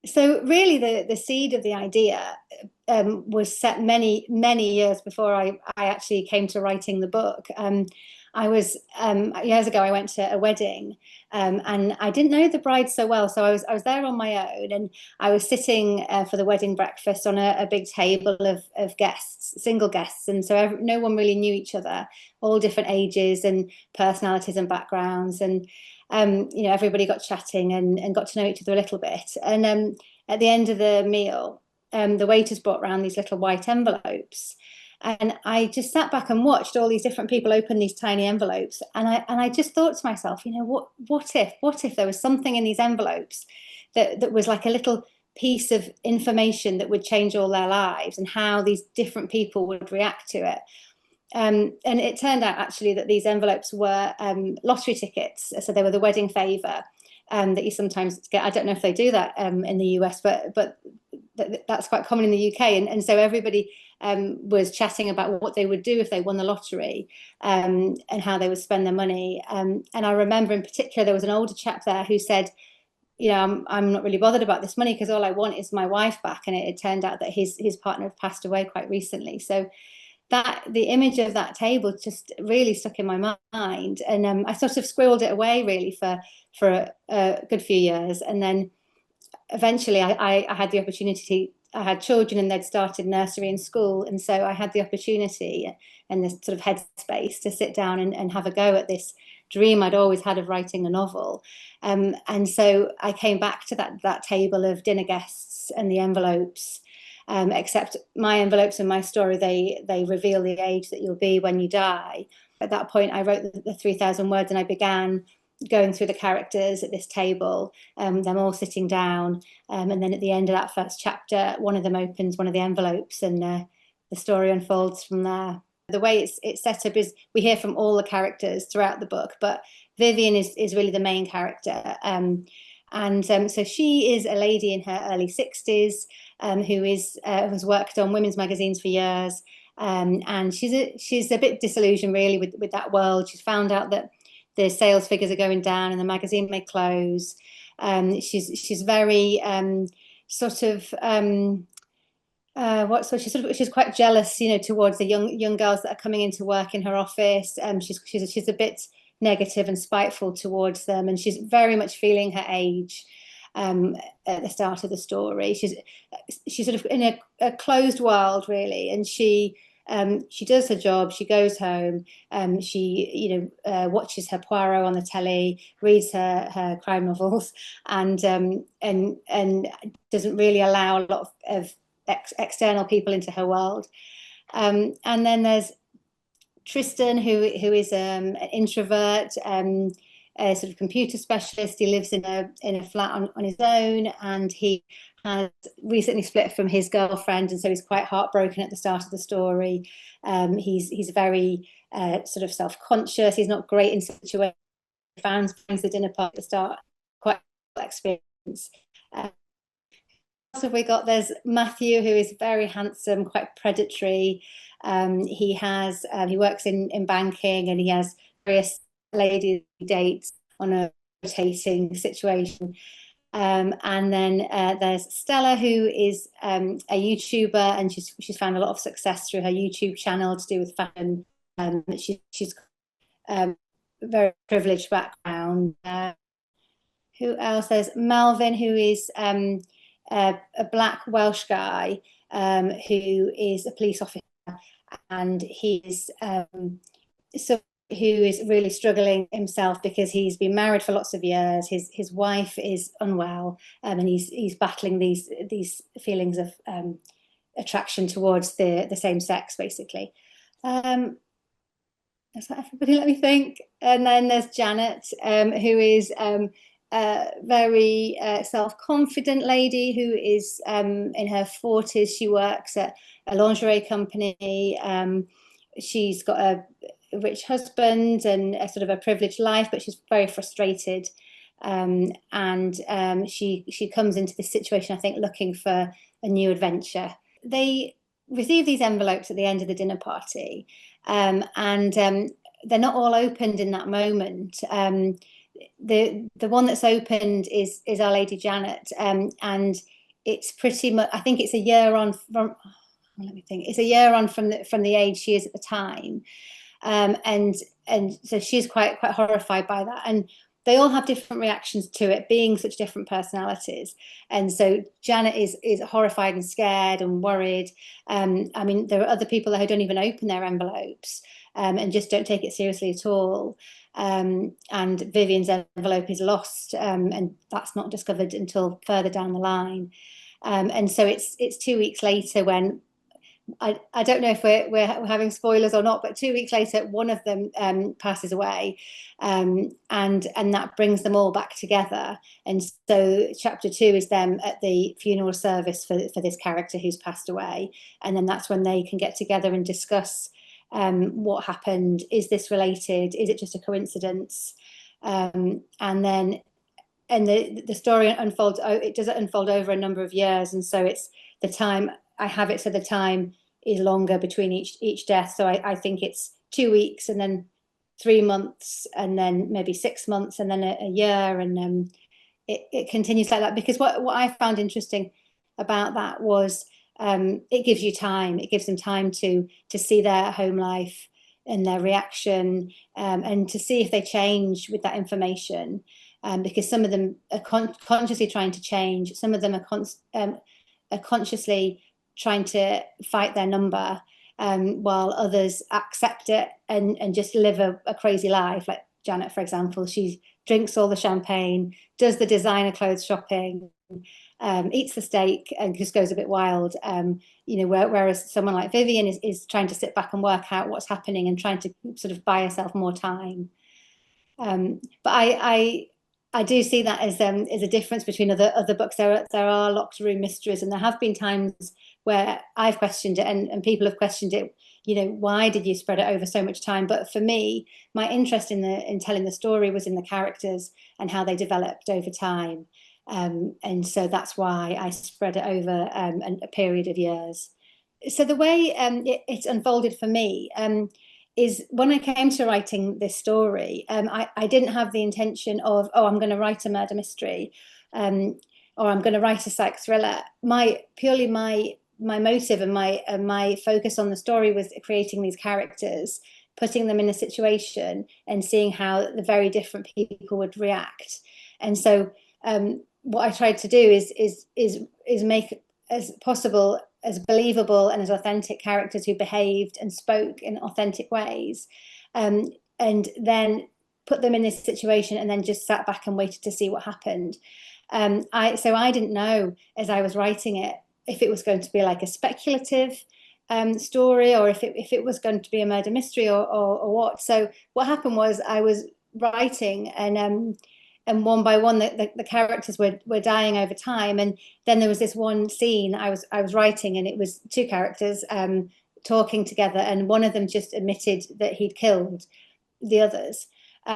So really, the seed of the idea was set many years before I actually came to writing the book. I was years ago. I went to a wedding, and I didn't know the bride so well, so I was there on my own, and I was sitting for the wedding breakfast on a big table of guests, single guests, and so no one really knew each other, all different ages and personalities and backgrounds, and everybody got chatting and got to know each other a little bit. And at the end of the meal, the waiters brought around these little white envelopes. And I just sat back and watched all these different people open these tiny envelopes. And I just thought to myself, what if there was something in these envelopes that was like a little piece of information that would change all their lives and how these different people would react to it. And it turned out actually that these envelopes were lottery tickets. So they were the wedding favour that you sometimes get. I don't know if they do that in the US, but that's quite common in the UK. And so everybody was chatting about what they would do if they won the lottery and how they would spend their money. And I remember in particular, there was an older chap there who said, I'm not really bothered about this money because all I want is my wife back. And it turned out that his partner had passed away quite recently. So that the image of that table just really stuck in my mind, and I sort of squirreled it away really for a good few years, and then eventually I had the opportunity. I had children and they'd started nursery and school, and so I had the opportunity and this sort of headspace to sit down and have a go at this dream I'd always had of writing a novel. And so I came back to that table of dinner guests and the envelopes. Except my envelopes and my story, they reveal the age that you'll be when you die. At that point, I wrote the 3,000 words, and I began going through the characters at this table, them all sitting down, and then at the end of that first chapter, one of them opens one of the envelopes, and the story unfolds from there. The way it's set up is we hear from all the characters throughout the book, but Vivian is really the main character. And so she is a lady in her early 60s who has worked on women's magazines for years. And she's a bit disillusioned really with that world. She's found out that the sales figures are going down and the magazine may close. She's very sort of she's quite jealous, towards the young girls that are coming into work in her office. She's a bit negative and spiteful towards them, and she's very much feeling her age at the start of the story. She's sort of in a closed world really, and she does her job. She goes home. She watches her Poirot on the telly, reads her crime novels, and doesn't really allow a lot of external people into her world. And then there's Tristan, who is an introvert, a sort of computer specialist. He lives in a flat on his own, and he has recently split from his girlfriend, and so he's quite heartbroken at the start of the story. He's very sort of self-conscious. He's not great in situations. Finds the dinner party at the start quite experience. So there's Matthew, who is very handsome, quite predatory. He works in banking, and he has various ladies he dates on a rotating situation. And then there's Stella, who is a YouTuber, and she's found a lot of success through her YouTube channel to do with fashion. She's very privileged background. Who else? There's Melvin, who is a black Welsh guy who is a police officer, and he's who is really struggling himself because he's been married for lots of years. His wife is unwell, and he's battling these feelings of attraction towards the same sex, basically. Is that everybody? Let me think. And then there's Janet, who is a very self-confident lady who is in her 40s. She works at a lingerie company. She's got a rich husband and a sort of a privileged life, but she's very frustrated. And she comes into this situation, I think, looking for a new adventure. They receive these envelopes at the end of the dinner party, and they're not all opened in that moment. the one that's opened is Our Lady Janet, and it's pretty much, I think it's a year on from, let me think, it's a year on from the age she is at the time, and so she's quite horrified by that, and they all have different reactions to it, being such different personalities. And so Janet is horrified and scared and worried. I mean, there are other people who don't even open their envelopes, and just don't take it seriously at all. And Vivian's envelope is lost, and that's not discovered until further down the line. And so it's 2 weeks later when I don't know if we're having spoilers or not, but 2 weeks later, one of them passes away, and that brings them all back together. And so chapter 2 is them at the funeral service for this character who's passed away, and then that's when they can get together and discuss what happened. Is this related? Is it just a coincidence? And then the story unfolds. It does unfold over a number of years, and so it's the time I have it. So the time is longer between each death. So I think it's 2 weeks, and then 3 months, and then maybe 6 months, and then a year, and it continues like that. Because what I found interesting about that was it gives you time. It gives them time to see their home life and their reaction, and to see if they change with that information. Because some of them are consciously trying to change. Some of them are consciously trying to fight their number, while others accept it and just live a crazy life. Like Janet, for example, she drinks all the champagne, does the designer clothes shopping, eats the steak, and just goes a bit wild. Whereas someone like Vivian is trying to sit back and work out what's happening and trying to sort of buy herself more time. But I do see that as a difference between other books. There are locked room mysteries, and there have been times where I've questioned it, and people have questioned it. Why did you spread it over so much time? But for me, my interest in telling the story was in the characters and how they developed over time, and so that's why I spread it over a period of years. So the way it's unfolded for me. Is when I came to writing this story, I didn't have the intention of, I'm going to write a murder mystery, or I'm going to write a psych thriller. My motive and my focus on the story was creating these characters, putting them in a situation, and seeing how the very different people would react. And so, what I tried to do is make as possible as believable and as authentic characters who behaved and spoke in authentic ways, and then put them in this situation, and then just sat back and waited to see what happened. So I didn't know, as I was writing it, if it was going to be like a speculative story, or if it was going to be a murder mystery, or what. So what happened was I was writing, and one by one the characters were dying over time, and then there was this one scene I was writing, and it was two characters talking together, and one of them just admitted that he'd killed the others,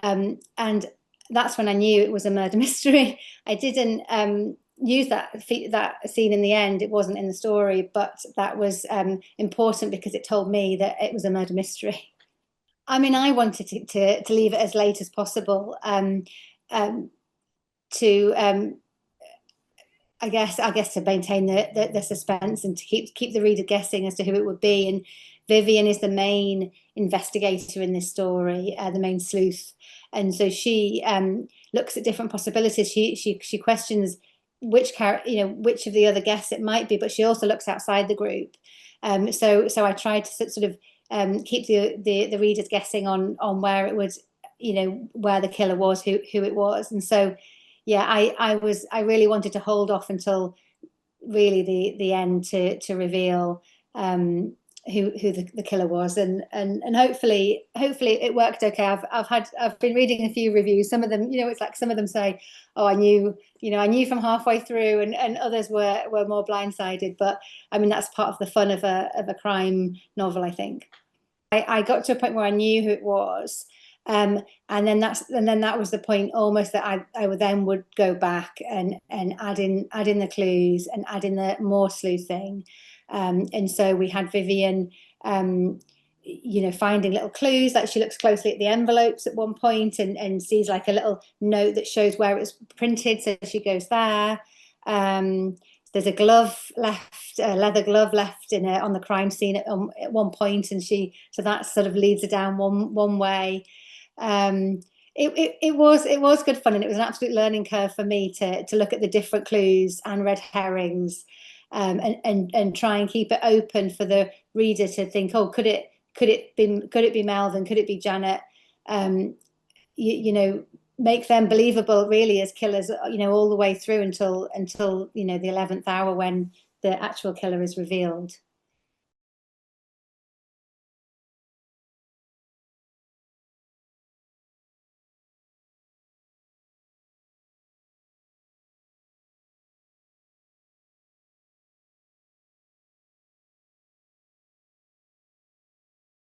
and that's when I knew it was a murder mystery. I didn't use that scene in the end. It wasn't in the story, but that was important because it told me that it was a murder mystery. I mean, I wanted to leave it as late as possible. To I guess to maintain the suspense, and to keep the reader guessing as to who it would be. And Vivian is the main investigator in this story, the main sleuth, and so she looks at different possibilities. She questions which which of the other guests it might be, but she also looks outside the group. So I tried to sort of keep the readers guessing on where it would, where the killer was, who it was. And so yeah, I really wanted to hold off until really the end to reveal who the killer was, and hopefully it worked okay. I've been reading a few reviews. Some of them, it's like some of them say, oh, I knew from halfway through, and others were more blindsided. But I mean, that's part of the fun of a crime novel, I think. I got to a point where I knew who it was, and then that was the point almost that I would go back and add in the clues and add in the more sleuthing, and so we had Vivian finding little clues. Like she looks closely at the envelopes at one point and sees like a little note that shows where it was printed. So she goes there. There's a glove left, a leather glove left on the crime scene at one point, and so that sort of leads her down one way. It was good fun, and it was an absolute learning curve for me to look at the different clues and red herrings, and try and keep it open for the reader to think, oh, could it be Melvin? Could it be Janet? Um, make them believable really as killers, all the way through until the 11th hour when the actual killer is revealed.